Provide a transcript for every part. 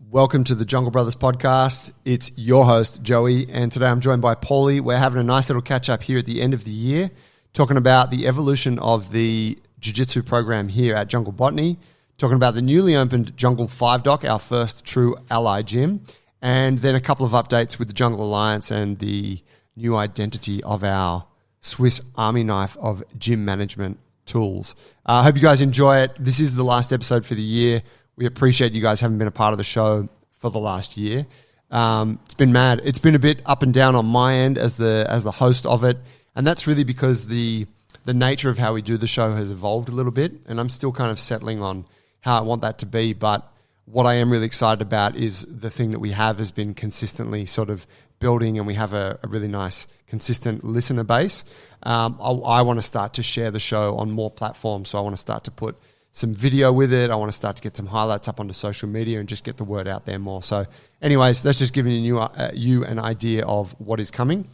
Welcome to the Jungle Brothers podcast. It's your host, Joey, and today I'm joined by Paulie. We're having a nice little catch-up here at the end of the year, talking about the evolution of the jiu-jitsu program here at Jungle Botany, talking about the newly opened Jungle 5 Dock, our first true ally gym, and then a couple of updates with the Jungle Alliance and the new identity of our Swiss Army knife of gym management tools. I hope you guys enjoy it. This is the last episode for the year. We appreciate you guys having been a part of the show for the last year. It's been mad. It's been a bit up and down on my end as the host of it, and that's really because the nature of how we do the show has evolved a little bit, and I'm still kind of settling on how I want that to be. But what I am really excited about is the thing that we have has been consistently sort of building, and we have a really nice, consistent listener base. I want to start to share the show on more platforms, so I want to start to put some video with it. I want to start to get some highlights up onto social media and just get the word out there more. So anyways, that's just giving you an idea of what is coming.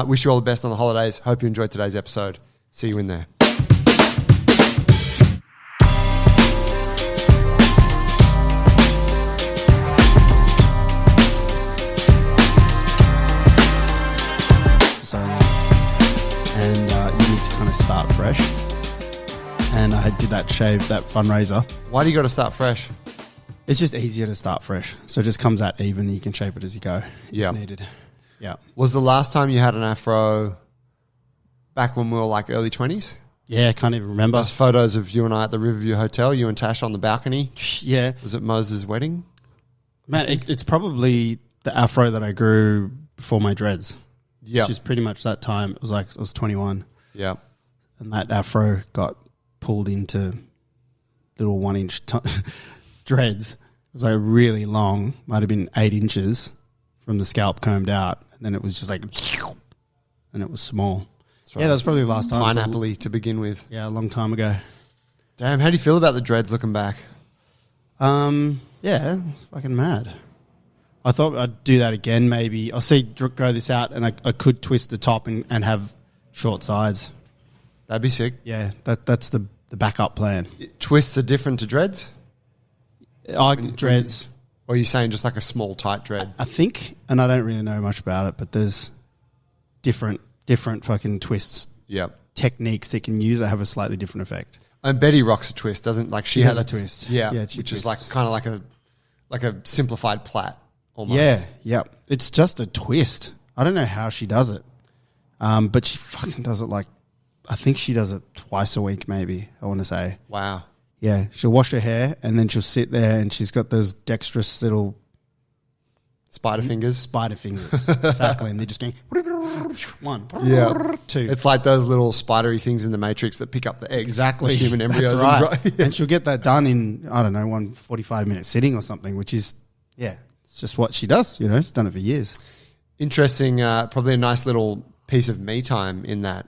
Wish you all the best on the holidays. Hope you enjoyed today's episode. See you in there. And you need to kind of start fresh. And I did that fundraiser. Why do you got to start fresh? It's just easier to start fresh. So it just comes out even. You can shape it as you go if needed. Yeah. Was the last time you had an afro back when we were like early 20s? Yeah, I can't even remember. Those photos of you and I at the Riverview Hotel, you and Tash on the balcony. Yeah. Was it Moses' wedding? Man, it's probably the afro that I grew before my dreads. Yeah. Which is pretty much that time. It was like I was 21. Yeah. And that afro got pulled into little 1-inch dreads. It was like really long, might have been 8 inches from the scalp combed out, and then it was just like, and it was small. Right. Yeah, that was probably the last time. Pineapple-y to begin with. Yeah, a long time ago. Damn, how do you feel about the dreads looking back? Yeah, it's fucking mad. I thought I'd do that again maybe. I'll see, grow this out, and I could twist the top and have short sides. That'd be sick. Yeah, that's the backup plan. Twists are different to dreads? Dreads. Or are you saying just like a small, tight dread? I think, and I don't really know much about it, but there's different fucking twists. Yep. Techniques that can use that have a slightly different effect. And Betty rocks a twist, doesn't like she has a twist. Yeah, yeah, which twists. is like kind of like a simplified plait almost. Yeah. It's just a twist. I don't know how she does it, but she fucking does it like. I think she does it twice a week, maybe, I want to say. Wow. Yeah, she'll wash her hair and then she'll sit there and she's got those dexterous little... Spider fingers? Exactly. And they're just going... 1, yeah. 2. It's like those little spidery things in the Matrix that pick up the eggs. Exactly. Human embryos. That's right. And she'll get that done in, I don't know, 1 45-minute sitting or something, which is, yeah, it's just what she does. You know, she's done it for years. Interesting. Probably a nice little piece of me time in that.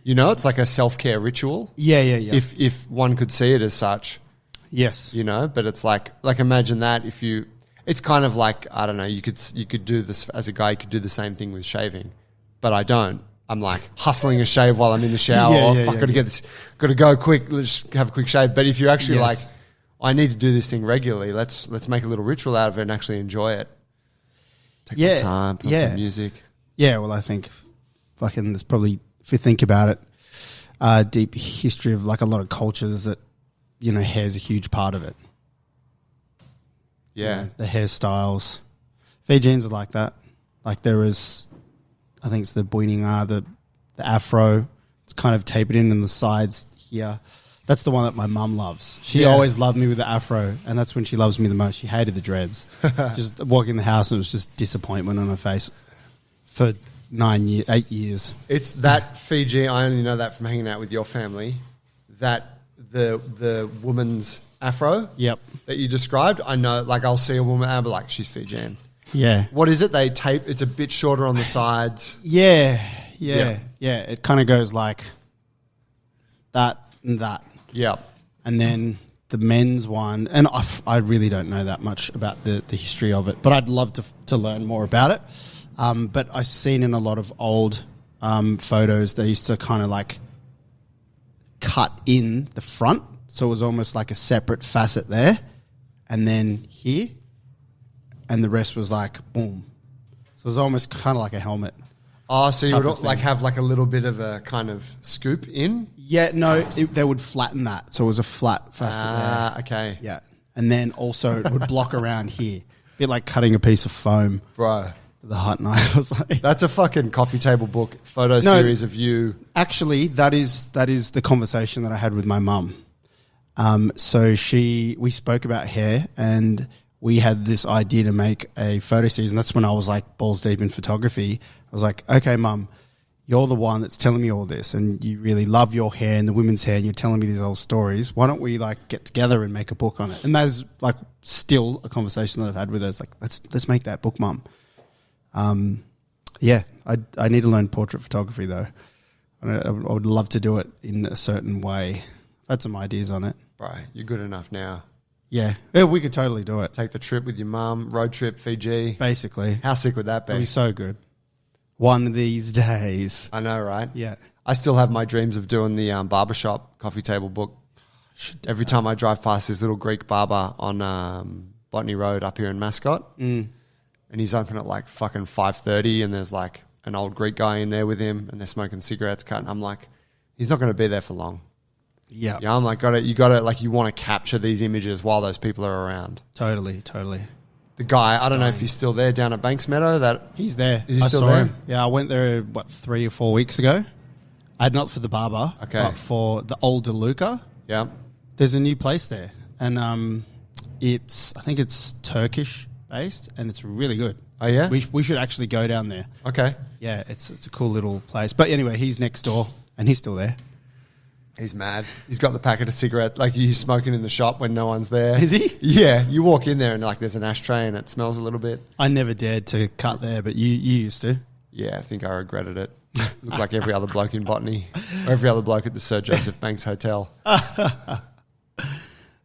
You know, it's like a self-care ritual. Yeah. If one could see it as such. Yes. You know, but it's like imagine that it's kind of like, I don't know, you could do this as a guy, you could do the same thing with shaving, but I don't. I'm like hustling a shave while I'm in the shower. Got to go quick. Let's have a quick shave. But if you're actually like, I need to do this thing regularly, let's make a little ritual out of it and actually enjoy it. Take my time, put on some music. Yeah, well, I think fucking there's probably, if you think about it, deep history of like a lot of cultures that, you know, hair's a huge part of it. Yeah. You know, the hairstyles. Fijians are like that. Like there is, I think it's the Buininga, the afro. It's kind of tapered in the sides here. That's the one that my mum loves. She always loved me with the afro, and that's when she loves me the most. She hated the dreads. Just walking the house, and it was just disappointment on her face for 8 years. It's that Fiji. I only know that from hanging out with your family. That the woman's afro. Yep. That you described. I know. Like I'll see a woman, and I'll be like, she's Fijian. Yeah. What is it? They tape. It's a bit shorter on the sides. Yeah. It kind of goes like that and that. Yeah. And then the men's one, and I really don't know that much about the history of it, but I'd love to learn more about it. But I've seen in a lot of old photos, they used to kind of like cut in the front. So it was almost like a separate facet there. And then here, and the rest was like boom. So it was almost kind of like a helmet. Oh, so you type would of like thing. have like a little bit of a kind of scoop in? Yeah, no, they would flatten that. So it was a flat facet there. Okay. Yeah. And then also it would block around here. A bit like cutting a piece of foam. Bro, The hot knife. I was like, that's a fucking coffee table book photo series of you. actually, that is the conversation that I had with my mum. So we spoke about hair, and we had this idea to make a photo series. And that's when I was like balls deep in photography. I was like, okay, mum, you're the one that's telling me all this, and you really love your hair and the women's hair, and you're telling me these old stories. Why don't we like get together and make a book on it? And that is like still a conversation that I've had with her. It's like, let's make that book, mum. Yeah, I need to learn portrait photography though. I would love to do it in a certain way. I've had some ideas on it. Bro, you're good enough now. Yeah, we could totally do it. Take the trip with your mum, road trip, Fiji. Basically, How sick would that it'd be be? so good. One of these days. I know, right? Yeah. I still have my dreams of doing the barbershop coffee table book. Every time I drive past this little Greek barber on Botany Road up here in Mascot, and he's open at like fucking 5:30, and there's like an old Greek guy in there with him, and they're smoking cigarettes, cutting. I'm like, he's not going to be there for long. Yeah. Yeah, I'm like, you got to, like, you want to capture these images while those people are around. Totally. The guy, I don't know if he's still there down at Banks Meadow. That He's there. Is he I still saw there? him. Yeah, I went there 3 or 4 weeks ago. Not for the barber, Okay. but for the old DeLuca. yeah, There's a new place there, and I think it's Turkish based, and it's really good. Oh, yeah? we should actually go down there. okay. Yeah, it's a cool little place. But anyway, he's next door, and he's still there. He's mad. He's got the packet of cigarettes, like he's smoking in the shop when no one's there. Is he? Yeah, you walk in there and like there's an ashtray and it smells a little bit. I never dared to cut there, but you used to. Yeah, I think I regretted it. Looked like every other bloke in Botany, or every other bloke at the Sir Joseph Banks Hotel.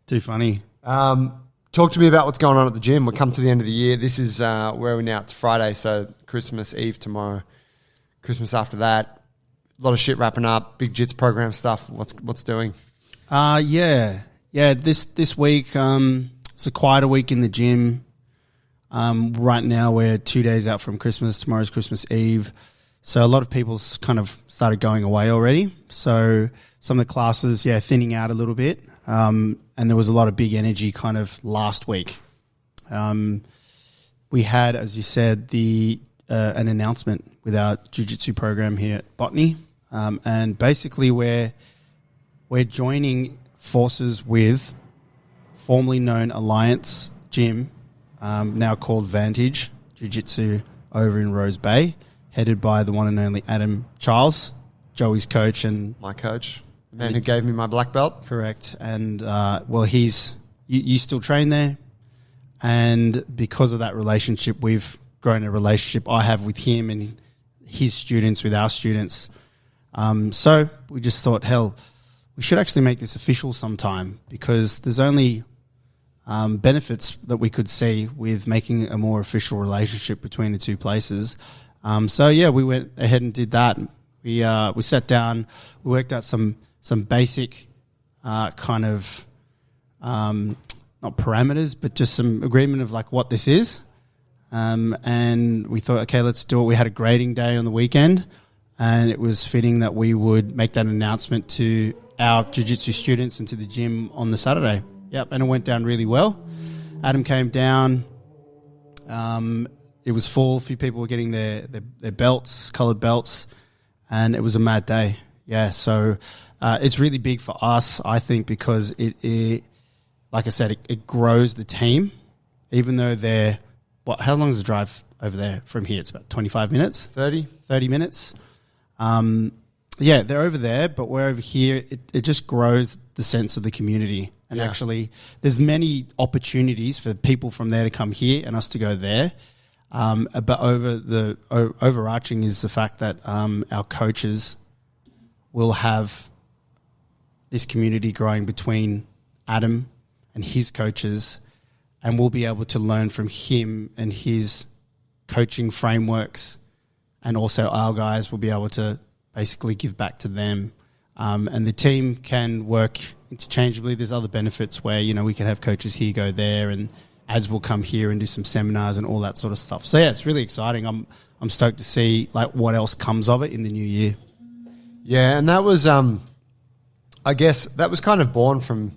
Too funny. Talk to me about what's going on at the gym. We've come to the end of the year. This is where are we now? It's Friday, so Christmas Eve tomorrow. Christmas after that. A lot of shit wrapping up. Big Jits program stuff. What's doing? Yeah. This week, it's a quieter week in the gym. Right now, we're 2 days out from Christmas. Tomorrow's Christmas Eve, so a lot of people kind of started going away already. So some of the classes, thinning out a little bit. And there was a lot of big energy kind of last week. We had, as you said, an announcement with our jiu-jitsu program here at Botany. And basically we're joining forces with formerly known Alliance Gym, now called Vantage Jiu-Jitsu over in Rose Bay, headed by the one and only Adam Charles, Joey's coach. And My coach, the man who gave me my black belt. correct. And, you still train there. And because of that relationship, we've grown a relationship I have with him and his students with our students. So we just thought, hell, we should actually make this official sometime, because there's only benefits that we could see with making a more official relationship between the two places. We went ahead and did that. We sat down, we worked out some basic kind of not parameters, but just some agreement of like what this is. And we thought, okay, let's do it. We had a grading day on the weekend, and it was fitting that we would make that announcement to our jiu-jitsu students and to the gym on the Saturday. Yep, and it went down really well. Adam came down. It was full. A few people were getting their belts, coloured belts, and it was a mad day. Yeah, so it's really big for us, I think, because it like I said, it grows the team, even though they're how long is the drive over there from here? It's about 25 minutes. 30 minutes. They're over there, but we're over here. It just grows the sense of the community. And actually, there's many opportunities for people from there to come here and us to go there. But overarching is the fact that our coaches will have this community growing between Adam and his coaches, and we'll be able to learn from him and his coaching frameworks, and also our guys will be able to basically give back to them. And the team can work interchangeably. There's other benefits where, we can have coaches here go there, and Ads will come here and do some seminars and all that sort of stuff. So yeah, it's really exciting. I'm stoked to see like what else comes of it in the new year. Yeah, and that was, I guess, that was kind of born from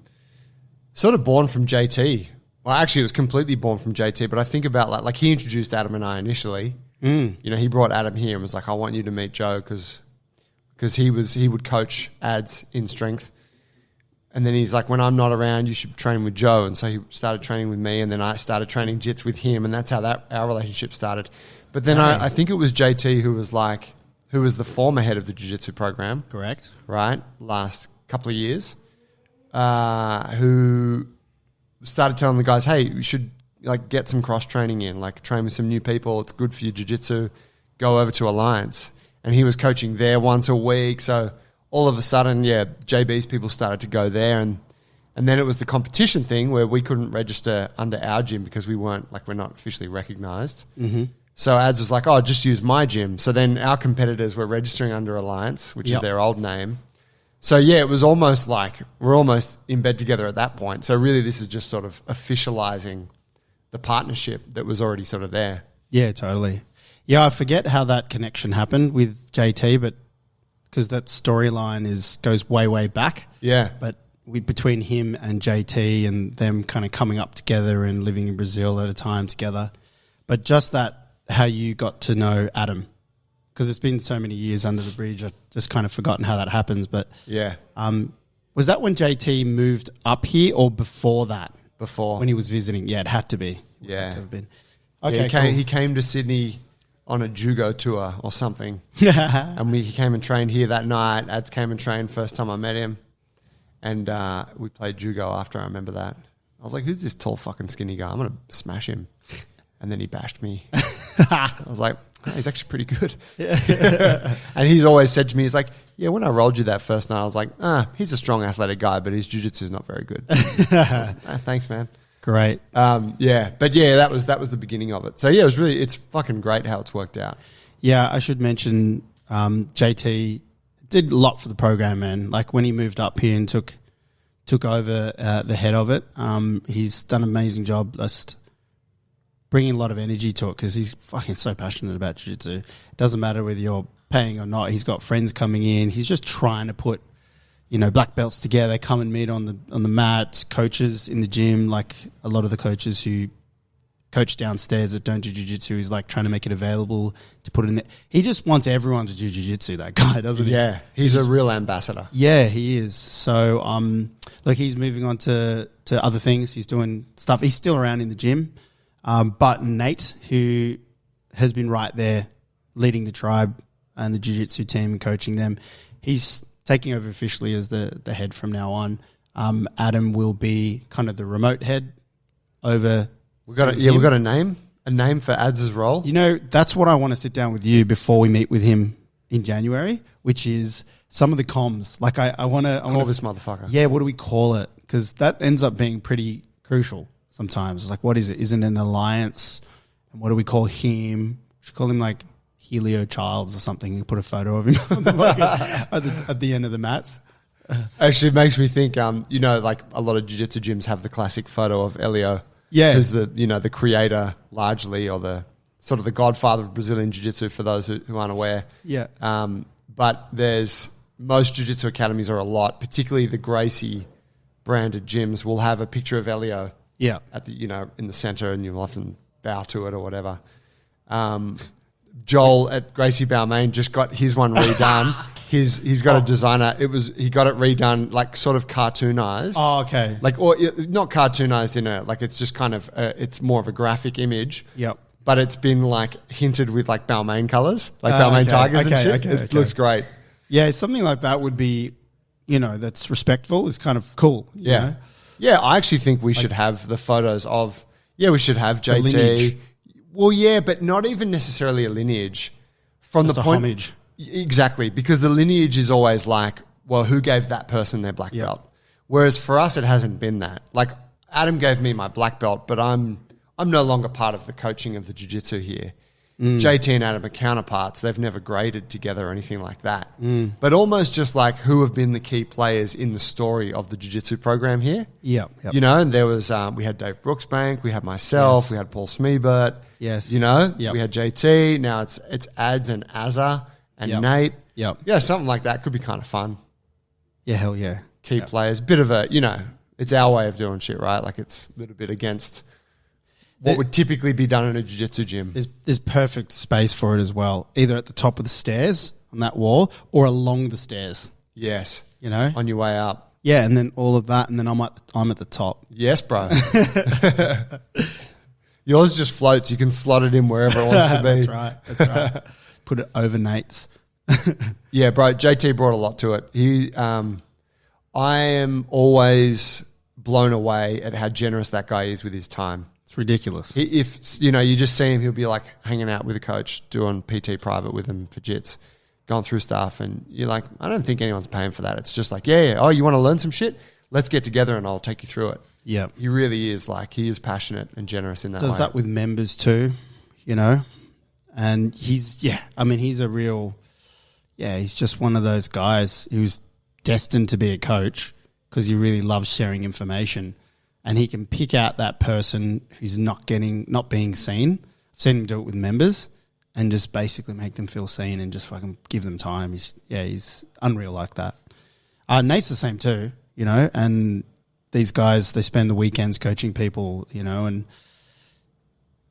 JT. Well, actually, it was completely born from JT. But I think about like he introduced Adam and I initially. You know, he brought Adam here and was like, "I want you to meet Joe because he would coach Ads in strength." And then he's like, when I'm not around, you should train with Joe. And so he started training with me, and then I started training jits with him, and that's how our relationship started. But then I think it was JT who was the former head of the jiu-jitsu program. Correct. Right? Last couple of years. Who started telling the guys, hey, you should like get some cross-training in, like train with some new people. It's good for your jiu-jitsu. Go over to Alliance. And he was coaching there once a week, so all of a sudden, yeah, JB's people started to go there, and then it was the competition thing where we couldn't register under our gym because we're not officially recognised. Mm-hmm. So Ads was like, oh, just use my gym. So then our competitors were registering under Alliance, which is their old name. So yeah, it was almost like we're almost in bed together at that point. So really this is just sort of officialising the partnership that was already sort of there. Yeah, totally. Yeah, I forget how that connection happened with JT, but because that storyline goes way, way back. Yeah. But between him and JT and them kind of coming up together and living in Brazil at a time together. But just that, how you got to know Adam, because it's been so many years under the bridge, I've just kind of forgotten how that happens. But yeah. Was that when JT moved up here or before that? Before. When he was visiting? Yeah, it had to be. Yeah. Had to have been. Okay, Yeah, he came to Sydney on a judo tour or something. And he came and trained here that night. Ads came and trained first time I met him. And we played judo after, I remember that. I was like, who's this tall fucking skinny guy? I'm going to smash him. And then he bashed me. I was like, oh, he's actually pretty good. And he's always said to me, he's like, yeah, when I rolled you that first night, I was like, he's a strong athletic guy, but his jiu-jitsu is not very good. I was like, thanks, man. Great. Yeah, but yeah, that was the beginning of it. So yeah, it's fucking great how it's worked out. Yeah, I should mention JT did a lot for the program, man. Like when he moved up here and took over the head of it, he's done an amazing job just bringing a lot of energy to it because he's fucking so passionate about jiu-jitsu. It doesn't matter whether you're paying or not. He's got friends coming in. He's just trying to put black belts together, come and meet on the mat, coaches in the gym, like a lot of the coaches who coach downstairs that don't do jiu-jitsu, he's like trying to make it available to put it in there. He just wants everyone to do jiu-jitsu, that guy, doesn't he? Yeah, he's a real ambassador. Yeah, he is. So, he's moving on to other things. He's doing stuff. He's still around in the gym. But Nate, who has been right there leading the tribe and the jiu-jitsu team and coaching them, he's taking over officially as the head from now on. Adam will be kind of the remote head over. We've got a name for Ads' role. That's what I want to sit down with you before we meet with him in January, which is some of the comms. Like I want to call this motherfucker. Yeah, what do we call it? Because that ends up being pretty crucial sometimes. It's like, what is it? Isn't it an alliance? And what do we call him? We should call him like Helio Childs or something and put a photo of him on the at the end of the mats. Actually, it makes me think, like a lot of jiu-jitsu gyms have the classic photo of Elio. Yeah. Who's the creator largely, or the sort of the godfather of Brazilian jiu-jitsu for those who aren't aware. Yeah. But most jiu-jitsu academies, or a lot, particularly the Gracie branded gyms, will have a picture of Elio. Yeah. At the in the center, and you'll often bow to it or whatever. Joel at Gracie Balmain just got his one redone. He's got a designer. He got it redone, like sort of cartoonized. Oh, okay. Like, or not cartoonized it's just kind of it's more of a graphic image. Yep. But it's been like hinted with like Balmain colors, like Balmain Tigers and shit. It looks great. Yeah, something like that would be, that's respectful. Is kind of cool. Yeah. Yeah, I actually think we should have the photos of. Yeah, we should have JT. Well, yeah, but not even necessarily a lineage. From just the point, homage. Exactly, because the lineage is always like, well, who gave that person their black belt? Whereas for us, it hasn't been that. Like Adam gave me my black belt, but I'm no longer part of the coaching of the jiu-jitsu here. JT and Adam are counterparts. They've never graded together or anything like that. But almost just like who have been the key players in the story of the jiu-jitsu program here. Yep. You know, and there was, we had Dave Brooksbank, we had myself, we had Paul Smeebert. Yes. You know, Yep. we had JT. Now it's Ads and Azza and Nate. Yep. Yeah, something like that could be kind of fun. Yeah, hell yeah. Key players. Bit of a, you know, it's our way of doing shit, right? Like it's a little bit against what would typically be done in a jiu-jitsu gym. There's perfect space for it as well, either at the top of the stairs on that wall or along the stairs, Yes. you know? On your way up. Yeah, and then all of that, and then I'm at the top. Yes, bro. Yours just floats. You can slot it in wherever it wants to be. That's right. Put it over Nate's. Yeah, bro. JT brought a lot to it. I am always blown away at how generous that guy is with his time. It's ridiculous. If you know, you just see him, he'll be like hanging out with a coach, doing PT private with him for jits, going through stuff, and you're like, I don't think anyone's paying for that. It's just like, yeah. Oh, you want to learn some shit? Let's get together and I'll take you through it. Yeah. He really is he is passionate and generous in that way. Does that with members too, you know? And he's a real, he's just one of those guys who's destined to be a coach because he really loves sharing information, and he can pick out that person who's not being seen. I've seen him do it with members and just basically make them feel seen and just fucking give them time. He's unreal like that. Nate's the same too, you know, and these guys, they spend the weekends coaching people, you know, and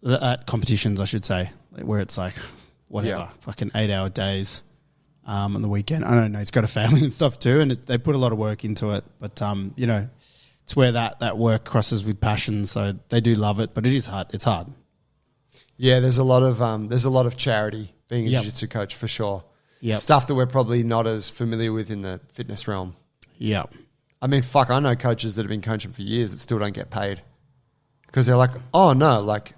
at competitions, I should say, where it's like, whatever, fucking 8-hour days on the weekend. I don't know, Nate's got a family and stuff too, and they put a lot of work into it. But, you know, it's where that work crosses with passion, so they do love it, but it is hard. It's hard. Yeah, there's a lot of charity being a jiu-jitsu coach for sure. Yep. Stuff that we're probably not as familiar with in the fitness realm. Yeah. I mean, fuck, I know coaches that have been coaching for years that still don't get paid because they're like, oh no, like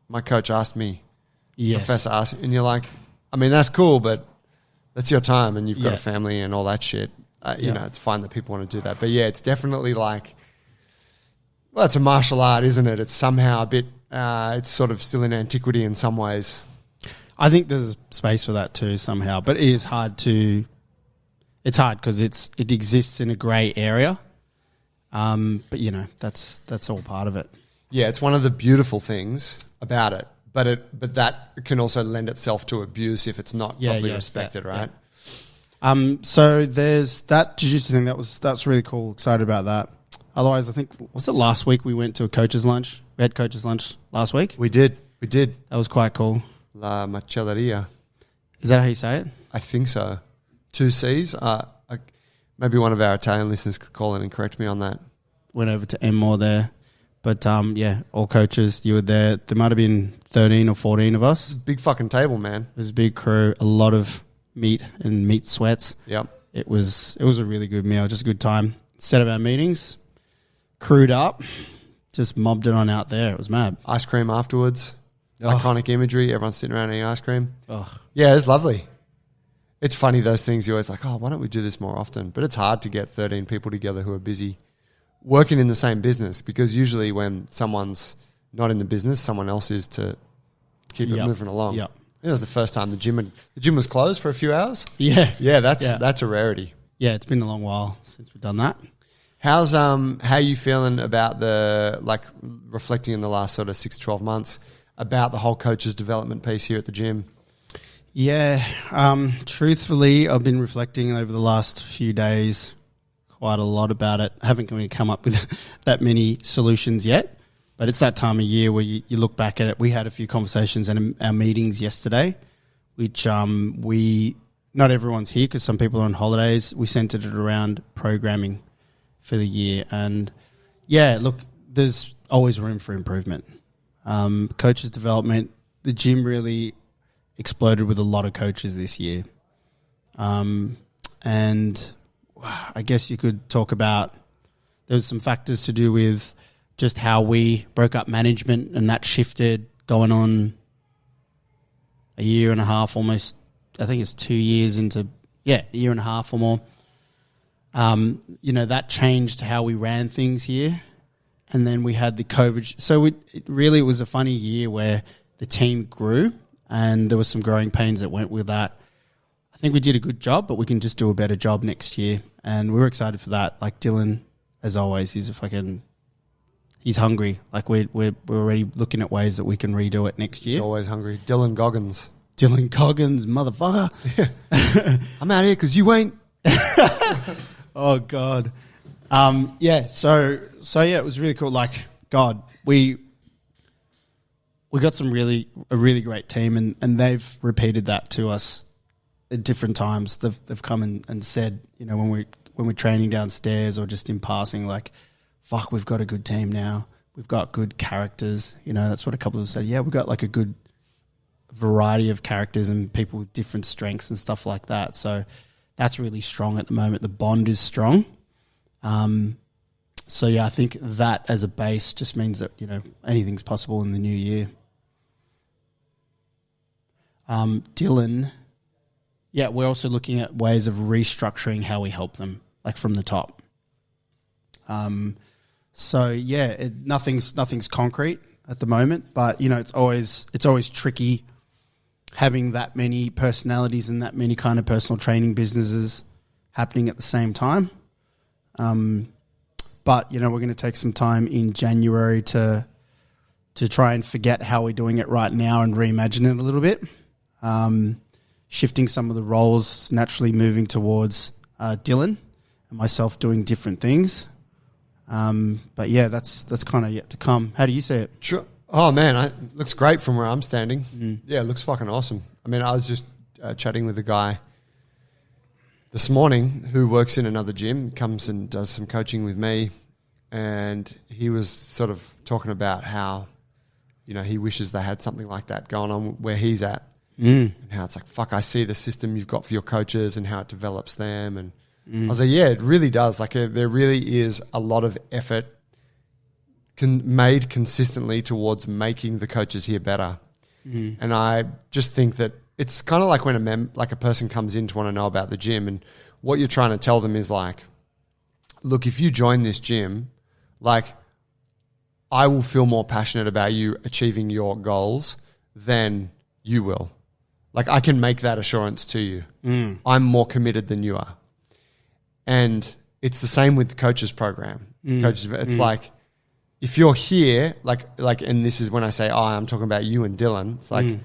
my coach asked me, professor asked me, and you're like, I mean, that's cool, but that's your time and you've got a family and all that shit. You know, it's fine that people want to do that. But yeah, it's definitely like, well, it's a martial art, isn't it? It's somehow a bit, it's sort of still in antiquity in some ways. I think there's space for that too somehow, but it is hard to... It's hard because it exists in a grey area, but you know that's all part of it. Yeah, it's one of the beautiful things about it, but that can also lend itself to abuse if it's not properly respected, right? Yeah. So there's that jiu-jitsu thing that's really cool. Excited about that. Otherwise, I think was it last week we went to a coach's lunch. We had coach's lunch last week. We did. That was quite cool. La Macelleria. Is that how you say it? I think so. 2 C's. Maybe one of our Italian listeners could call in and correct me on that. Went over to Enmore there. But, all coaches, you were there. There might have been 13 or 14 of us. Big fucking table, man. It was a big crew, a lot of meat and meat sweats. Yep. It was a really good meal, just a good time. Set of our meetings, crewed up, just mobbed it on out there. It was mad. Ice cream afterwards. Iconic imagery. Everyone's sitting around eating ice cream. Oh. Yeah, it's lovely. It's funny, those things. You're always like, oh, why don't we do this more often? But it's hard to get 13 people together who are busy working in the same business, because usually when someone's not in the business, someone else is to keep it moving along. Yep. It was the first time the gym was closed for a few hours. Yeah. Yeah, that's a rarity. Yeah, it's been a long while since we've done that. How are you feeling about reflecting in the last sort of 6-12 months about the whole coaches development piece here at the gym? Yeah, truthfully, I've been reflecting over the last few days quite a lot about it. I haven't really come up with that many solutions yet, but it's that time of year where you look back at it. We had a few conversations in our meetings yesterday, which not everyone's here because some people are on holidays. We centered it around programming for the year. And, yeah, look, there's always room for improvement. Coaches development, the gym really exploded with a lot of coaches this year. And I guess you could talk about, there was some factors to do with just how we broke up management, and that shifted going on a year and a half, almost, I think it's 2 years into, a year and a half or more. That changed how we ran things here. And then we had the COVID. So it really was a funny year where the team grew and there was some growing pains that went with that. I think we did a good job, but we can just do a better job next year, and we're excited for that. Like Dylan, as always, he's hungry. Like we're already looking at ways that we can redo it next year. He's always hungry. Dylan Goggins, motherfucker. Yeah. I'm out here because you ain't. Oh God. Yeah. So yeah, it was really cool. Like God, we got a really great team, and they've repeated that to us at different times. They've come and said, when we're training downstairs or just in passing, like, fuck, we've got a good team now. We've got good characters. That's what a couple of them said. Yeah, we've got like a good variety of characters and people with different strengths and stuff like that. So that's really strong at the moment. The bond is strong. So yeah, I think that as a base just means that, anything's possible in the new year. Dylan, yeah, we're also looking at ways of restructuring how we help them, like from the top. So yeah, nothing's concrete at the moment, but it's always tricky having that many personalities and that many kind of personal training businesses happening at the same time. But we're going to take some time in January to try and forget how we're doing it right now and reimagine it a little bit. Shifting some of the roles, naturally moving towards Dylan and myself doing different things. But yeah, that's kind of yet to come. How do you see it? Sure. Oh man, it looks great from where I'm standing. Yeah, it looks fucking awesome. I mean, I was just chatting with a guy this morning who works in another gym, comes and does some coaching with me, and he was sort of talking about how, he wishes they had something like that going on where he's at. And how it's like, fuck, I see the system you've got for your coaches and how it develops them. And I was like, yeah, it really does. Like there really is a lot of effort made consistently towards making the coaches here better. And I just think that it's kind of like when a person comes in to want to know about the gym, and what you're trying to tell them is like, look, if you join this gym, like I will feel more passionate about you achieving your goals than you will. Like I can make that assurance to you. I'm more committed than you are. And it's the same with the coaches program. It's like, if you're here, like, and this is when I say, I'm talking about you and Dylan. It's like,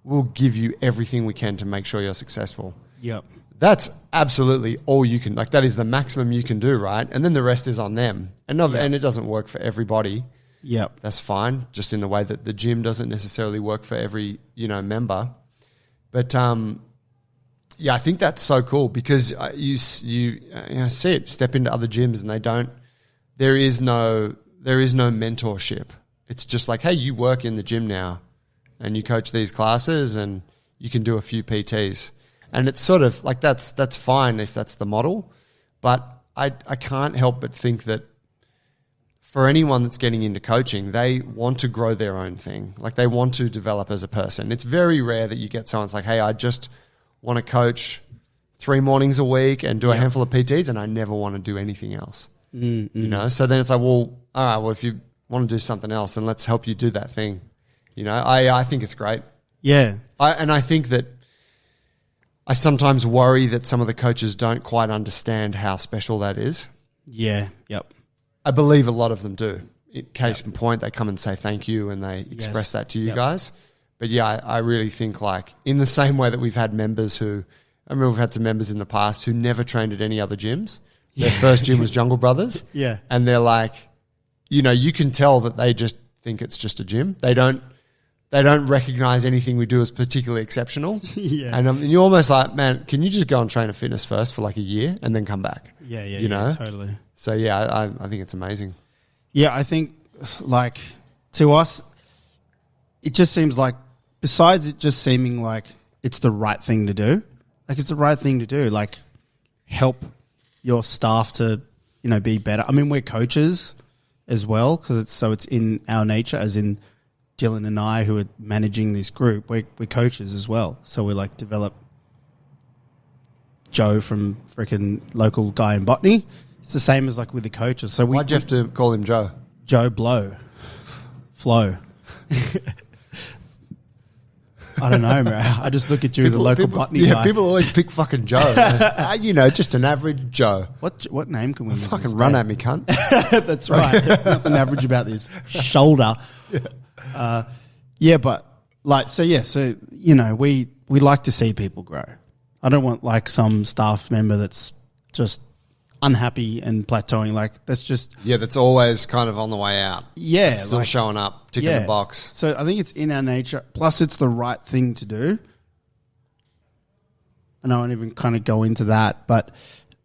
we'll give you everything we can to make sure you're successful. Yep. That's absolutely all you can, like that is the maximum you can do, right? And then the rest is on them. And it doesn't work for everybody. Yep. That's fine. Just in the way that the gym doesn't necessarily work for every, member. But, yeah, I think that's so cool because you see it, step into other gyms and there is no mentorship. It's just like, hey, you work in the gym now and you coach these classes and you can do a few PTs. And it's sort of like, that's fine if that's the model. But I can't help but think that for anyone that's getting into coaching, they want to grow their own thing. Like they want to develop as a person. It's very rare that you get someone that's like, hey, I just want to coach 3 mornings a week and do a handful of PTs and I never want to do anything else. So then it's like, well, all right, well, if you want to do something else, then let's help you do that thing. I think it's great. Yeah. I think that I sometimes worry that some of the coaches don't quite understand how special that is. Yeah. Yep. I believe a lot of them do. Case in point, they come and say thank you and they express that to you guys. But yeah, I really think like in the same way that we've had members I remember we've had some members in the past who never trained at any other gyms. Their first gym was Jungle Brothers. Yeah. And they're like, you can tell that they just think it's just a gym. They don't recognize anything we do as particularly exceptional. Yeah. And you're almost like, man, can you just go and train at fitness first for like a year and then come back? Yeah, totally. So yeah, I think it's amazing. Yeah, I think like to us, it just seems like besides it just seeming like it's the right thing to do, like it's the right thing to do, like help your staff to, be better. I mean, we're coaches as well because it's in our nature, as in Dylan and I who are managing this group, we're coaches as well. So we like develop Joe from freaking local guy in Botany. It's the same as like with the coaches. So why'd you have to call him Joe? Joe Blow. Flow. I don't know, man. I just look at you as a local botany guy. People always pick fucking Joe. Just an average Joe. What name can we use? Fucking run at me, cunt. That's right. Nothing average about this shoulder. But we like to see people grow. I don't want like some staff member that's just unhappy and plateauing. Like that's just that's always kind of on the way out. Yeah, it's still showing up, ticking the box. So I think it's in our nature. Plus, it's the right thing to do. And I won't even kind of go into that. But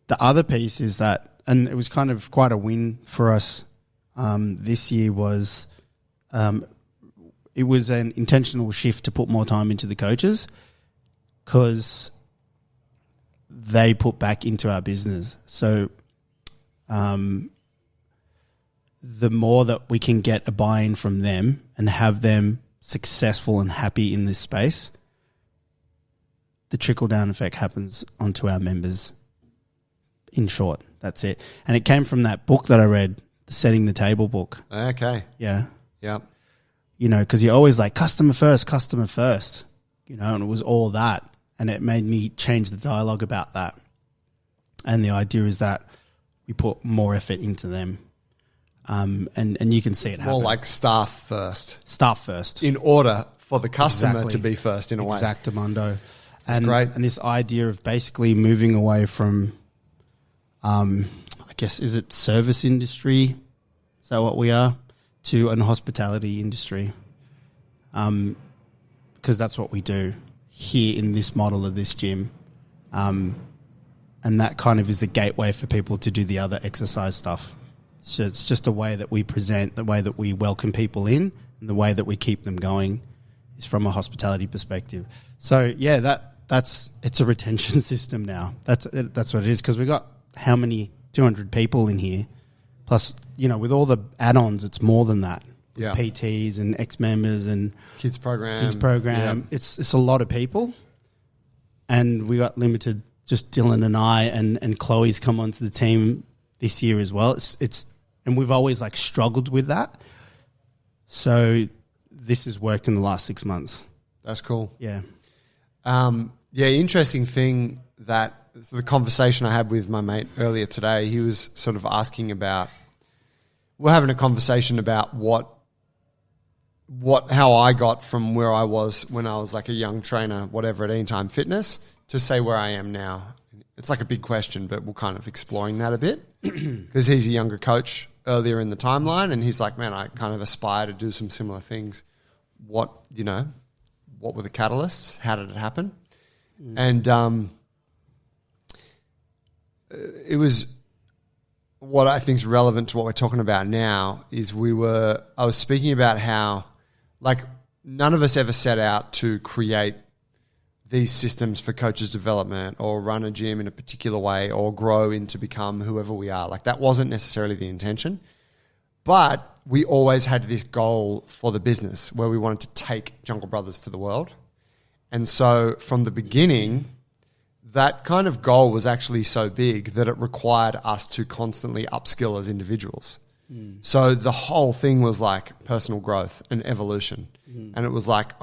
the other piece is that, and it was kind of quite a win for us this year was, it was an intentional shift to put more time into the coaches because they put back into our business. So the more that we can get a buy-in from them and have them successful and happy in this space, the trickle-down effect happens onto our members. In short, that's it. And it came from that book that I read, the Setting the Table book. Okay. Yeah. Yep. Because you're always like, customer first, and it was all that. And it made me change the dialogue about that. And the idea is that we put more effort into them. And you can see it happen. More like staff first. Staff first. In order for the customer to be first in a way. Exactamundo. That's great. And this idea of basically moving away from, I guess, is it service industry? Is that what we are? To an hospitality industry. Because that's what we do here in this model of this gym. And that kind of is the gateway for people to do the other exercise stuff. So it's just a way that we present, the way that we welcome people in, and the way that we keep them going is from a hospitality perspective. So it's a retention system now. That's what it is, because we've got how many 200 people in here, plus with all the add-ons, it's more than that. Yeah. PTs and ex-members and kids program. Yeah. It's a lot of people, and we got limited. Just Dylan and I and Chloe's come onto the team this year as well. And we've always like struggled with that. So this has worked in the last 6 months. That's cool. Yeah. Interesting thing that the conversation I had with my mate earlier today, he was sort of asking about, we're having a conversation about how I got from where I was when I was like a young trainer, whatever, at Anytime Fitness, to say where I am now. It's like a big question, but we're kind of exploring that a bit because he's a younger coach earlier in the timeline, and he's like, man, I kind of aspire to do some similar things. What were the catalysts? How did it happen? And it was what I think is relevant to what we're talking about now is I was speaking about how like none of us ever set out to create these systems for coaches development or run a gym in a particular way or grow into become whoever we are. Like that wasn't necessarily the intention, but we always had this goal for the business where we wanted to take Jungle Brothers to the world. And so from the beginning, that kind of goal was actually so big that it required us to constantly upskill as individuals. So the whole thing was like personal growth and evolution. And it was like,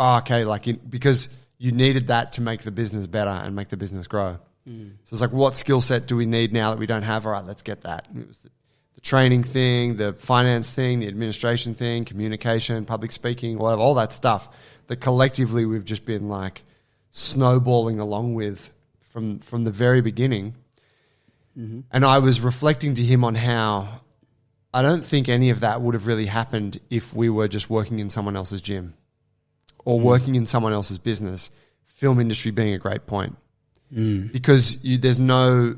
because you needed that to make the business better and make the business grow. So it's like, what skill set do we need now that we don't have? All right, let's get that. And it was the training thing, the finance thing, the administration thing, communication, public speaking, whatever, all that stuff that collectively we've just been like snowballing along with from the very beginning. And I was reflecting to him on how I don't think any of that would have really happened if we were just working in someone else's gym or working in someone else's business, film industry being a great point. Because there's no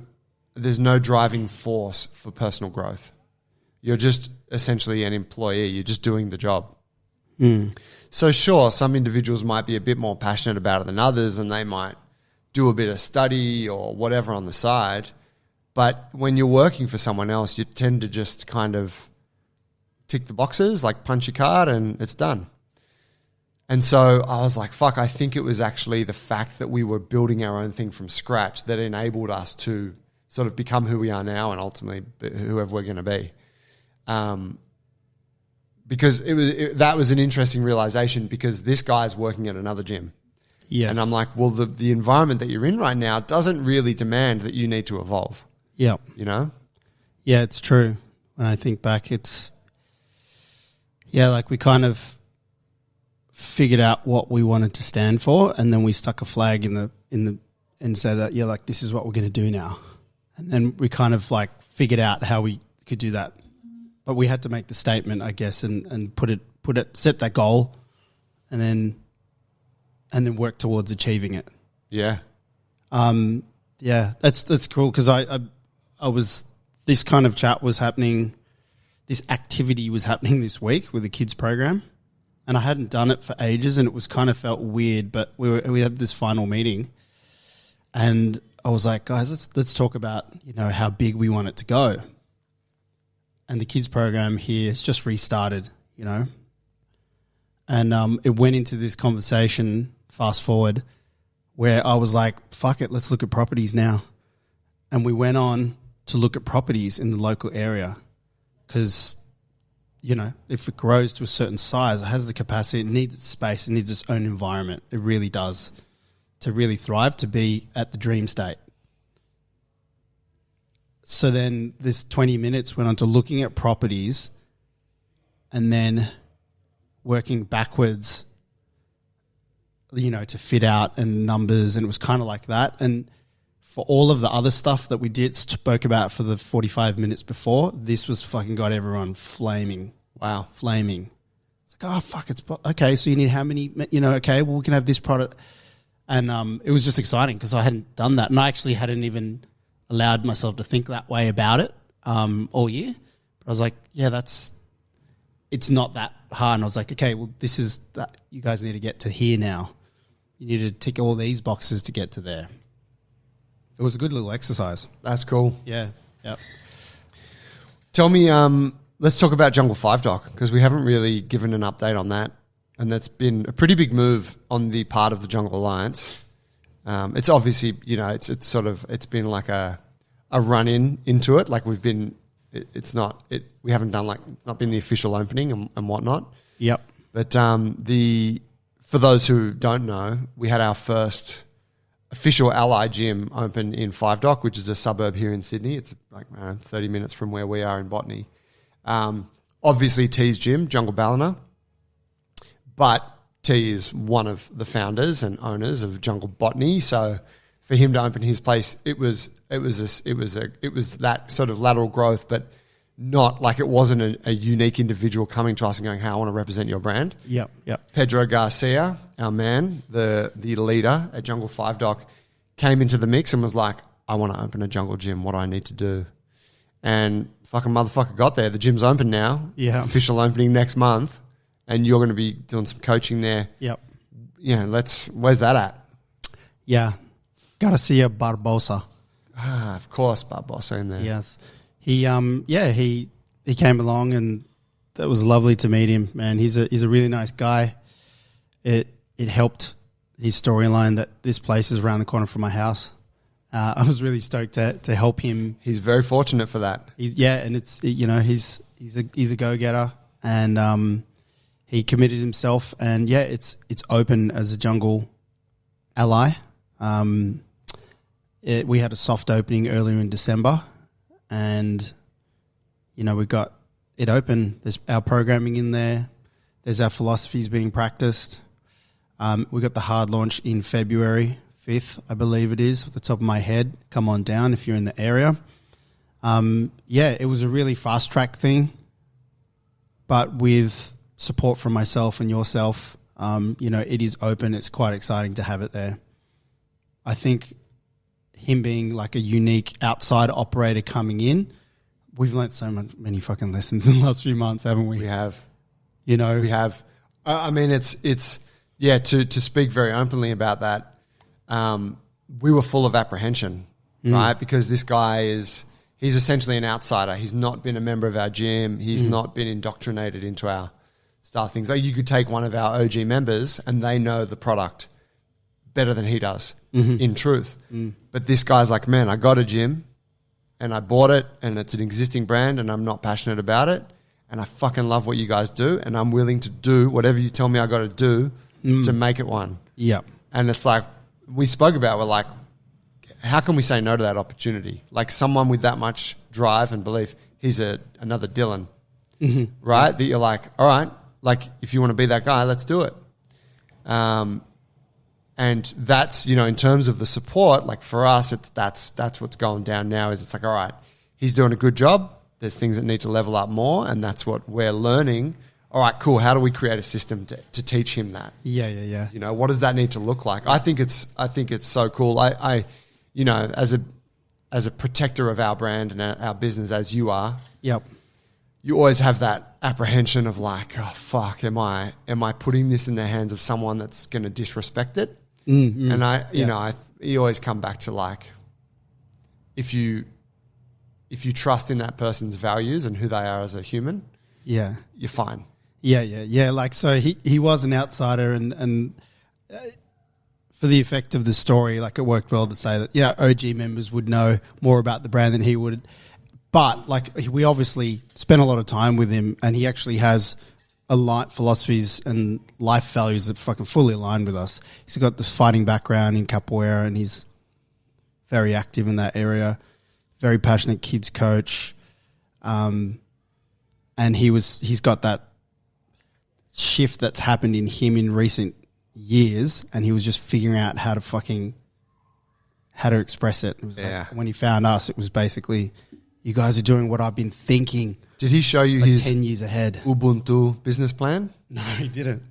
driving force for personal growth. You're just essentially an employee. You're just doing the job. So sure, some individuals might be a bit more passionate about it than others, and they might do a bit of study or whatever on the side. But when you're working for someone else, you tend to just kind of tick the boxes, like punch your card and it's done. And so I was like, fuck, I think it was actually the fact that we were building our own thing from scratch that enabled us to sort of become who we are now and ultimately whoever we're going to be. Because that was an interesting realization because this guy's working at another gym. Yes. And I'm like, well, the environment that you're in right now doesn't really demand that you need to evolve. Yeah. You know? Yeah, it's true. When I think back, like we kind of figured out what we wanted to stand for, and then we stuck a flag and said that, like, this is what we're going to do now. And then we kind of like figured out how we could do that. But we had to make the statement, I guess, and set that goal, and then work towards achieving it. Yeah. That's cool, because I was, this kind of chat was happening, this activity was happening this week with the kids program, and I hadn't done it for ages, and it was kind of felt weird, but we had this final meeting, and I was like, guys, let's talk about, how big we want it to go. And the kids program here has just restarted, and it went into this conversation, fast forward, where I was like, fuck it, let's look at properties now. And we went on to look at properties in the local area because, if it grows to a certain size, it has the capacity, it needs its space, it needs its own environment. It really does, to really thrive, to be at the dream state. So then this 20 minutes went on to looking at properties and then working backwards, to fit out and numbers, and it was kind of like that. And for all of the other stuff that we spoke about for the 45 minutes before, this was fucking got everyone flaming. Wow. Flaming. It's like, oh, fuck, it's okay, so you need how many, okay, well, we can have this product. And it was just exciting because I hadn't done that. And I actually hadn't even allowed myself to think that way about it all year. But I was like, yeah, it's not that hard. And I was like, okay, well, this is that. You guys need to get to here now. You need to tick all these boxes to get to there. It was a good little exercise. That's cool. Yeah. Yep. Tell me, let's talk about Jungle 5 Doc, because we haven't really given an update on that. And that's been a pretty big move on the part of the Jungle Alliance. It's obviously, it's been like a run into it. Like we haven't done it's not been the official opening and whatnot. Yep. But for those who don't know, we had our first official Ally gym open in 5 Doc, which is a suburb here in Sydney. It's like 30 minutes from where we are in Botany. Obviously T's gym, Jungle Ballina, but T is one of the founders and owners of Jungle Botany. So for him to open his place, it was that sort of lateral growth, but not like it wasn't a unique individual coming to us and going, hey, I want to represent your brand. Yep. Pedro Garcia, our man, the leader at Jungle 5 Doc, came into the mix and was like, I want to open a jungle gym. What do I need to do? And fucking motherfucker got there. The gym's open now. Yeah. Official opening next month. And you're going to be doing some coaching there. Yep. Yeah, where's that at? Yeah. Garcia Barbosa. Of course, Barbosa in there. Yes. He came along and that was lovely to meet him, man. He's a really nice guy. It helped his storyline that this place is around the corner from my house. I was really stoked to help him. He's very fortunate for that. He's a go-getter, and he committed himself, and it's open as a Jungle Ally. We had a soft opening earlier in December, and we got it open. There's our programming in there. There's our philosophies being practiced. We got the hard launch in February 5th, I believe it is, off the top of my head. Come on down if you're in the area. It was a really fast track thing, but with support from myself and yourself, it is open. It's quite exciting to have it there. I think him being like a unique outside operator coming in, we've learnt many fucking lessons in the last few months, haven't we? We have. We have. I mean, to speak very openly about that, we were full of apprehension, right? Because this guy he's essentially an outsider. He's not been a member of our gym. He's not been indoctrinated into our style things. Like you could take one of our OG members and they know the product better than he does, in truth. But this guy's like, man, I got a gym and I bought it and it's an existing brand and I'm not passionate about it and I fucking love what you guys do and I'm willing to do whatever you tell me I got to do to make it one. Yep. And it's like, we spoke about, we're like, how can we say no to that opportunity? Like someone with that much drive and belief, he's another Dylan, right? That you're like, all right, like if you want to be that guy, let's do it. And that's, you know, in terms of the support, like for us, that's what's going down now is it's like, all right, he's doing a good job. There's things that need to level up more. And that's what we're learning. All right, cool. How do we create a system to teach him that? Yeah. You know, what does that need to look like? I think it's so cool. I you know, as a protector of our brand and our business as you are, yep, you always have that apprehension of like, oh fuck, am I putting this in the hands of someone that's going to disrespect it? And you always come back to like, if you trust in that person's values and who they are as a human, yeah, you're fine. Yeah. Like, so he was an outsider and for the effect of the story, like it worked well to say that, yeah, OG members would know more about the brand than he would. But like we obviously spent a lot of time with him and he actually has philosophies and life values that fucking fully align with us. He's got this fighting background in capoeira and he's very active in that area, very passionate kids coach. And he's got that shift that's happened in him in recent years and he was just figuring out how to express it. It was like when he found us, it was basically, you guys are doing what I've been thinking. Did he show you like his 10 years ahead Ubuntu business plan? No, he didn't.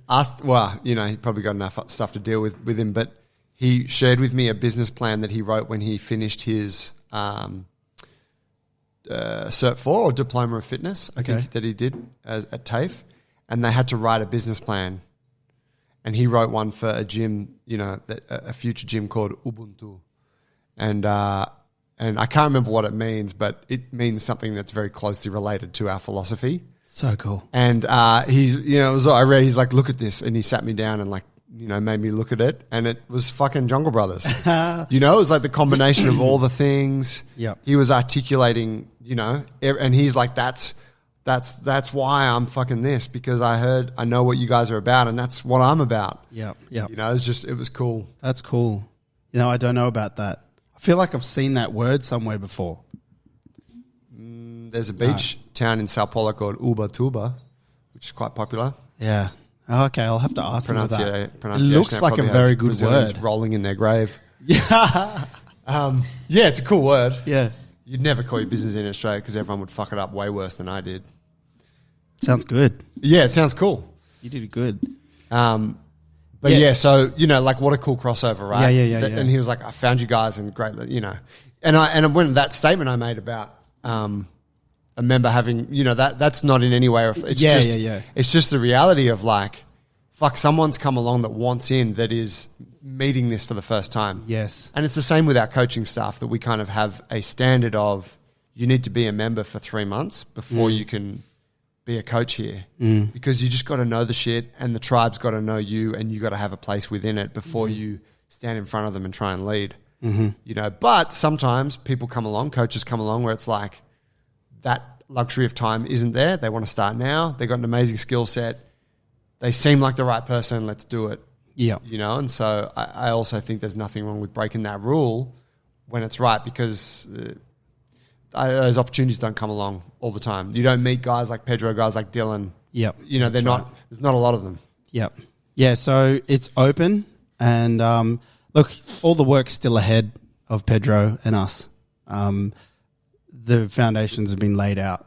Well, you know, he probably got enough stuff to deal with him, but he shared with me a business plan that he wrote when he finished his Cert 4 or Diploma of Fitness, I think that he did at TAFE, and they had to write a business plan. And he wrote one for a gym, you know, a future gym called Ubuntu. And I can't remember what it means, but it means something that's very closely related to our philosophy. So cool. And he's, you know, I read, he's like, look at this. And he sat me down and like, you know, made me look at it. And it was fucking Jungle Brothers. You know, it was like the combination of all the things. Yep. He was articulating, you know, and he's like, that's why I'm fucking this, because I know what you guys are about and that's what I'm about. Yeah. You know, it was cool. That's cool. You know, I don't know about that. I feel like I've seen that word somewhere before. There's a beach town in Sao Paulo called Ubatuba, which is quite popular. Yeah. Oh, okay, I'll have to ask him for that. It looks like a very good Brazilians word. Rolling in their grave. Yeah. Yeah, it's a cool word. Yeah. You'd never call your business in Australia because everyone would fuck it up way worse than I did. Sounds good. Yeah, it sounds cool. You did it good. But yeah, so, you know, like what a cool crossover, right? Yeah. And he was like, I found you guys and great, you know. And when that statement I made about a member having, you know, that's not in any way, it's just the reality of like, fuck, someone's come along that wants in, that is meeting this for the first time. Yes. And it's the same with our coaching staff, that we kind of have a standard of, you need to be a member for 3 months before you can be a coach here, because you just got to know the shit and the tribe's got to know you and you got to have a place within it before you stand in front of them and try and lead, you know. But sometimes people come along, coaches come along where it's like that luxury of time isn't there. They want to start now. They got an amazing skill set. They seem like the right person. Let's do it. Yeah. You know, and so I also think there's nothing wrong with breaking that rule when it's right, because those opportunities don't come along all the time. You don't meet guys like Pedro, guys like Dylan. Yep. You know, there's not a lot of them. Yep. Yeah, so it's open and look, all the work's still ahead of Pedro and us. The foundations have been laid out.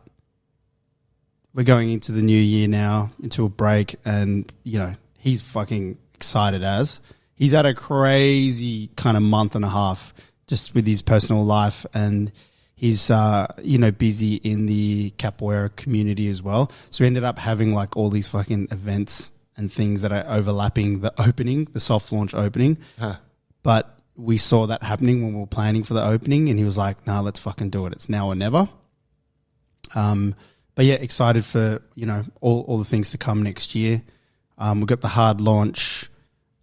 We're going into the new year now, into a break, and, you know, he's fucking excited as. He's had a crazy kind of month and a half just with his personal life, and he's, you know, busy in the capoeira community as well. So we ended up having like all these fucking events and things that are overlapping the opening, the soft launch opening. But we saw that happening when we were planning for the opening, and he was like, nah, let's fucking do it. It's now or never. But yeah, excited for, you know, all the things to come next year. We've got the hard launch,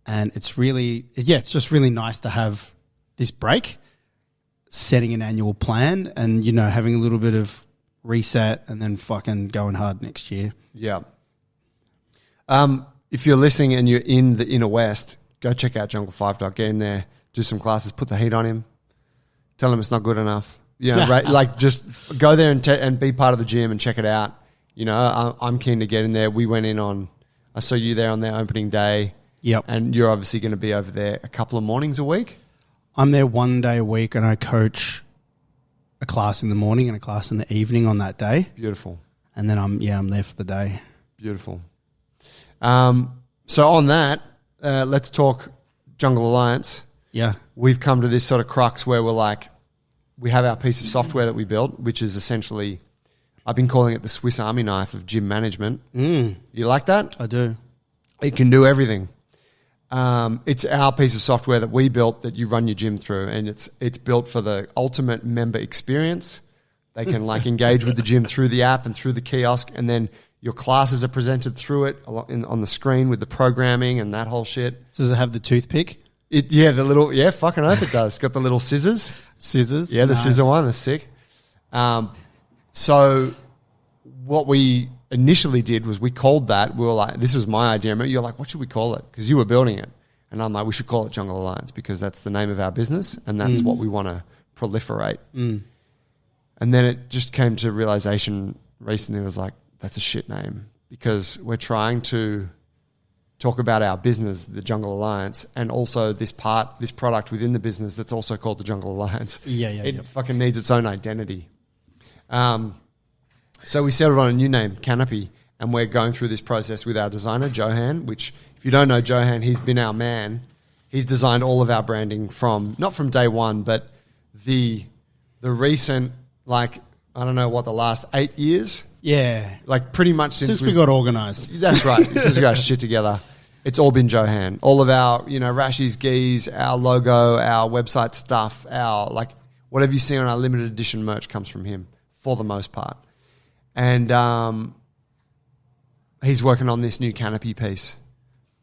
and it's just really nice to have this break, setting an annual plan and, you know, having a little bit of reset and then fucking going hard next year. Yeah. If you're listening and you're in the inner west, go check out Jungle 5 Dog. Get in there, do some classes, put the heat on him, tell him it's not good enough. You know, like just go there and be part of the gym and check it out. You know, I'm keen to get in there. We went in on, I saw you there on their opening day. Yep. And you're obviously going to be over there a couple of mornings a week. I'm there 1 day a week, and I coach a class in the morning and a class in the evening on that day. Beautiful. And then I'm there for the day. Beautiful. So on that, let's talk Jungle Alliance. Yeah. We've come to this sort of crux where we're like, we have our piece of software that we built, which is essentially, I've been calling it the Swiss Army knife of gym management. You like that? I do. It can do everything. It's our piece of software that we built that you run your gym through, and it's built for the ultimate member experience. They can like engage with the gym through the app and through the kiosk, and then your classes are presented through it on the screen with the programming and that whole shit. Does it have the toothpick? Fucking oath it does. It's got the little scissors. Scissors? Yeah, the scissor one. That's sick. So what we initially did was we called that. We were like, this was my idea. You're like, what should we call it? Because you were building it. And I'm like, we should call it Jungle Alliance because that's the name of our business and that's what we want to proliferate. And then it just came to realization recently. It was like, that's a shit name because we're trying to talk about our business, the Jungle Alliance, and also this product within the business that's also called the Jungle Alliance. It fucking needs its own identity. So we settled on a new name, Canopy, and we're going through this process with our designer, Johan, which if you don't know Johan, he's been our man. He's designed all of our branding not from day one, but the recent, like, I don't know what, the last 8 years? Yeah. Like pretty much since we got organised. That's right. Since we got shit together. It's all been Johan. All of our, Rashi's geese, our logo, our website stuff, our, like, whatever you see on our limited edition merch comes from him for the most part. And he's working on this new Canopy piece,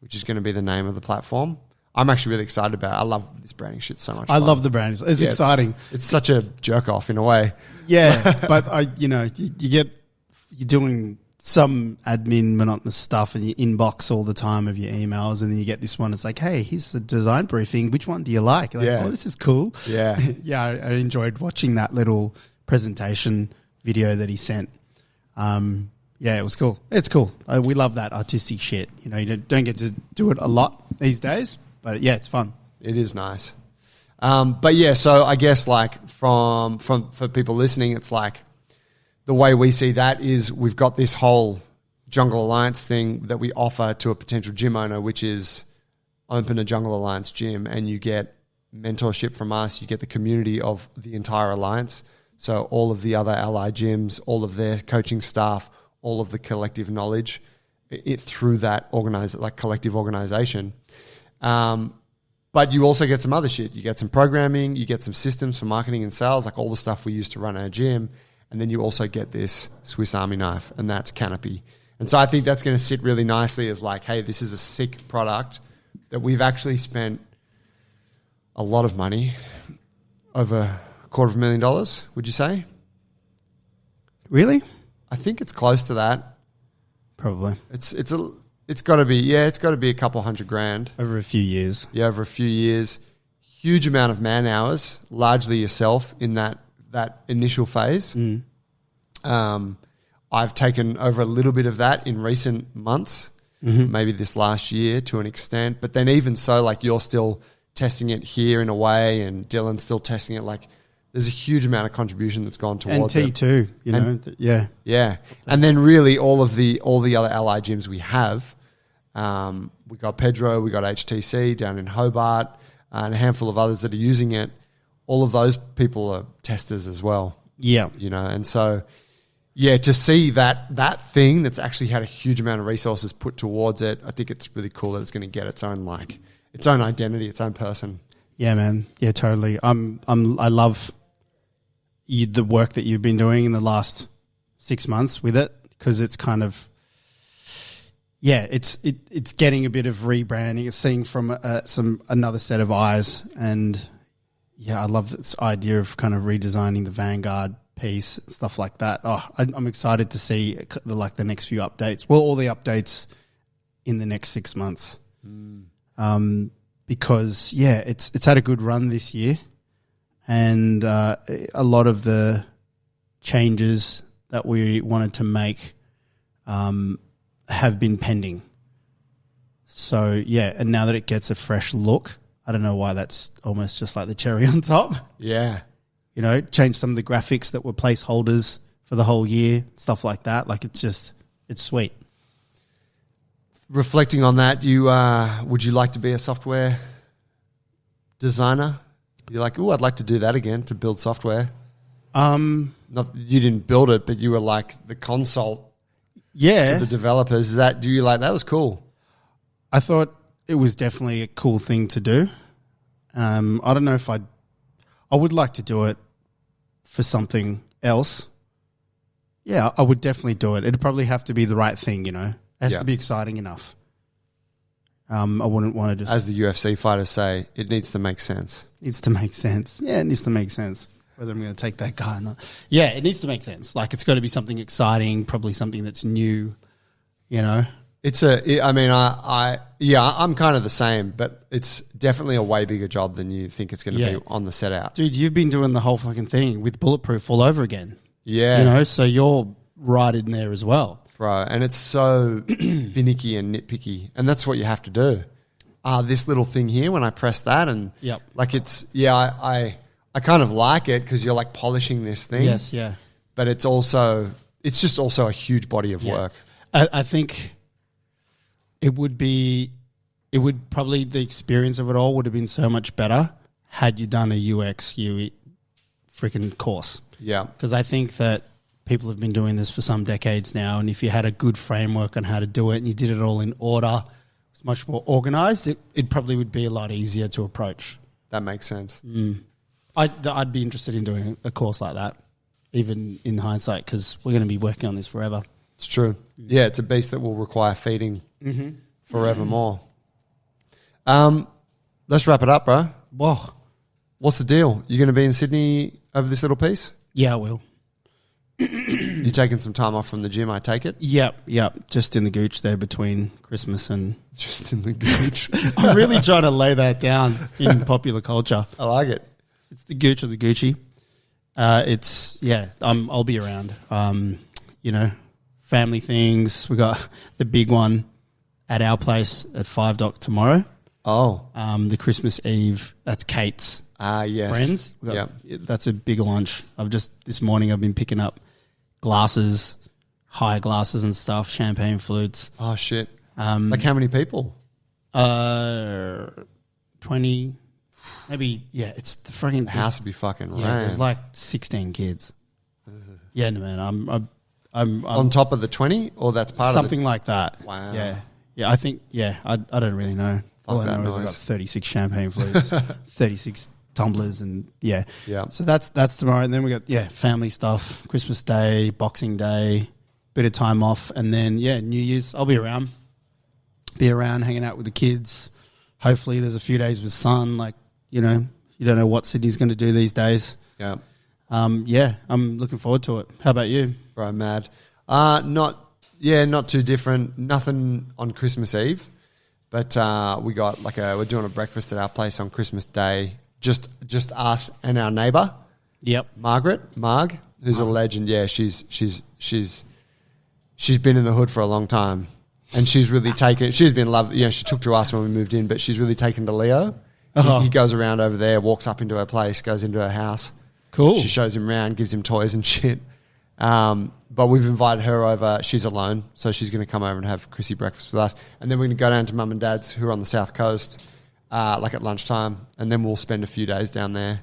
which is going to be the name of the platform. I'm actually really excited about it. I love this branding shit so much. I love the brand. It's exciting. It's such a jerk off in a way. Yeah, but you're doing some admin monotonous stuff in your inbox all the time of your emails, and then you get this one. It's like, hey, here's the design briefing. Which one do you like? Like, oh, this is cool. Yeah, yeah. I enjoyed watching that little presentation video that he sent. Yeah, it was cool. It's cool. We love that artistic shit. You don't get to do it a lot these days, but yeah, it's fun. It is nice. But yeah, so I guess like for people listening, it's like the way we see that is we've got this whole Jungle Alliance thing that we offer to a potential gym owner, which is open a Jungle Alliance gym and you get mentorship from us. You get the community of the entire alliance. So all of the other allied gyms, all of their coaching staff, all of the collective knowledge through that collective organization. But you also get some other shit. You get some programming, you get some systems for marketing and sales, like all the stuff we use to run our gym. And then you also get this Swiss Army knife, and that's Canopy. And so I think that's going to sit really nicely as like, hey, this is a sick product that we've actually spent a lot of money, over $250,000, would you say? Really? I think it's close to that. Probably. It's got to be a couple $100,000 over a few years. Yeah, over a few years. Huge amount of man hours, largely yourself in that initial phase. I've taken over a little bit of that in recent months, maybe this last year to an extent. But then even so, like you're still testing it here in a way, and Dylan's still testing it. Like there's a huge amount of contribution that's gone towards it. And T2, yeah. Yeah. And then really all the other allied gyms we have, we got Pedro, we got HTC down in Hobart, and a handful of others that are using it. All of those people are testers as well. Yeah. And so, yeah, to see that thing that's actually had a huge amount of resources put towards it, I think it's really cool that it's going to get its own identity, its own person. Yeah, man. Yeah, totally. I love the work that you've been doing in the last 6 months with it, because it's kind of, yeah, it's getting a bit of rebranding. It's seeing from another set of eyes, and yeah, I love this idea of kind of redesigning the Vanguard piece and stuff like that. Oh, I'm excited to see the next few updates. Well, all the updates in the next 6 months. because it's had a good run this year, and a lot of the changes that we wanted to make have been pending. So and now that it gets a fresh look, I don't know why that's almost just like the cherry on top. Yeah. You know, change some of the graphics that were placeholders for the whole year, stuff like that. Like it's sweet. Reflecting on that, would you like to be a software designer? You're like, I'd like to do that again, to build software. Not you didn't build it, but you were like the consult to the developers. That was cool. I thought it was definitely a cool thing to do. I don't know if I would like to do it for something else. Yeah, I would definitely do it. It'd probably have to be the right thing, you know. It has to be exciting enough. I wouldn't want to just... As the UFC fighters say, it needs to make sense. Needs to make sense. Yeah, it needs to make sense. Whether I'm going to take that guy or not. Yeah, it needs to make sense. Like, it's got to be something exciting, probably something that's new, you know. I'm kind of the same, but it's definitely a way bigger job than you think it's going to be on the set out. Dude, you've been doing the whole fucking thing with Bulletproof all over again. Yeah. You know, so you're right in there as well. Bro, and it's so finicky and nitpicky, and that's what you have to do. This little thing here, when I press that, and like it's, I kind of like it because you're like polishing this thing. Yes, yeah. But it's just also a huge body of work. I think the experience of it all would have been so much better had you done a UX UI freaking course. Yeah. Because I think that people have been doing this for some decades now, and if you had a good framework on how to do it and you did it all in order, it's much more organized, it probably would be a lot easier to approach. That makes sense. I'd be interested in doing a course like that, even in hindsight, because we're going to be working on this forever. It's true. Yeah, it's a beast that will require feeding forevermore. Let's wrap it up, bro. Whoa. What's the deal? You going to be in Sydney over this little piece? Yeah, I will. You taking some time off from the gym, I take it? Yep. Just in the gooch there between Christmas and... Just in the gooch. I'm really trying to lay that down in popular culture. I like it. It's the gooch of the Gucci. I'll be around. You know, family things. We got the big one at our place at 5 o'clock tomorrow. Oh. The Christmas Eve, that's Kate's yes. friends. That's a big lunch. This morning I've been picking up glasses, high glasses and stuff, champagne flutes. Oh, shit. Like how many people? 20, maybe, it's the freaking... The house would be fucking ran. There's like 16 kids. Yeah, no, man, I'm on top of the 20, or that's part something of something like that. Wow. Yeah, I think, I don't really know. All I know is I've got 36 champagne flutes, 36 tumblers, and yeah. So that's tomorrow, and then we got family stuff, Christmas Day, Boxing Day, bit of time off, and then New Year's. I'll be around, hanging out with the kids. Hopefully, there's a few days with sun. Like, you know, you don't know what Sydney's going to do these days. Yeah. I'm looking forward to it. How about you? Bro, mad. Not too different. Nothing on Christmas Eve. But we're doing a breakfast at our place on Christmas Day. Just us and our neighbour. Yep. Marg, who's a legend. Yeah, she's been in the hood for a long time. And she's really she's been loved. You know, she took to us when we moved in, but she's really taken to Leo. He goes around over there, walks up into her place, goes into her house. Cool. She shows him around, gives him toys and shit. But we've invited her over. She's alone, so she's going to come over and have Chrissy breakfast with us. And then we're going to go down to Mum and Dad's, who are on the South Coast, like at lunchtime. And then we'll spend a few days down there.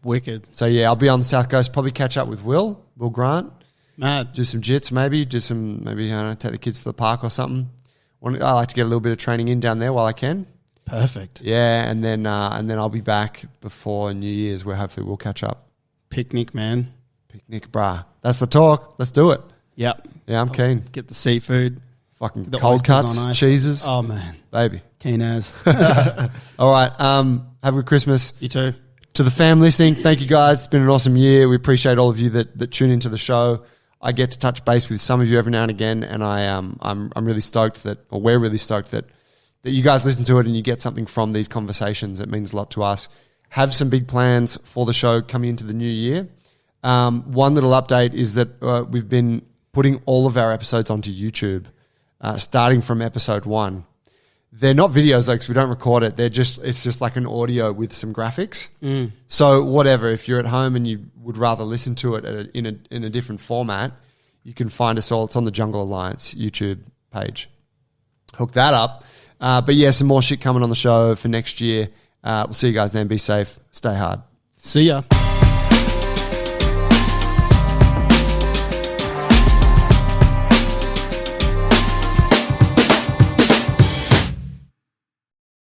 Wicked. So, I'll be on the South Coast, probably catch up with Will Grant. Mad. Do some jits maybe. Take the kids to the park or something. I like to get a little bit of training in down there while I can. Perfect. Yeah, and then I'll be back before New Year's, where hopefully we'll catch up. Picnic, man. Picnic, brah. That's the talk. Let's do it. Yep. Yeah, I'm keen. Get the seafood. Fucking cold cuts, cheeses. Oh, man. Baby. Keen as. All right. Have a good Christmas. You too. To the fam listening, thank you guys. It's been an awesome year. We appreciate all of you that tune into the show. I get to touch base with some of you every now and again, and I'm really stoked we're really stoked that that you guys listen to it and you get something from these conversations. It means a lot to us. Have some big plans for the show coming into the new year. One little update is that we've been putting all of our episodes onto YouTube, starting from episode 1. They're not videos though, because we don't record it. It's just like an audio with some graphics. So whatever, if you're at home and you would rather listen to it in a different format, you can find us all. It's on the Jungle Alliance YouTube page. Hook that up. But yeah, some more shit coming on the show for next year. We'll see you guys then. Be safe. Stay hard. See ya.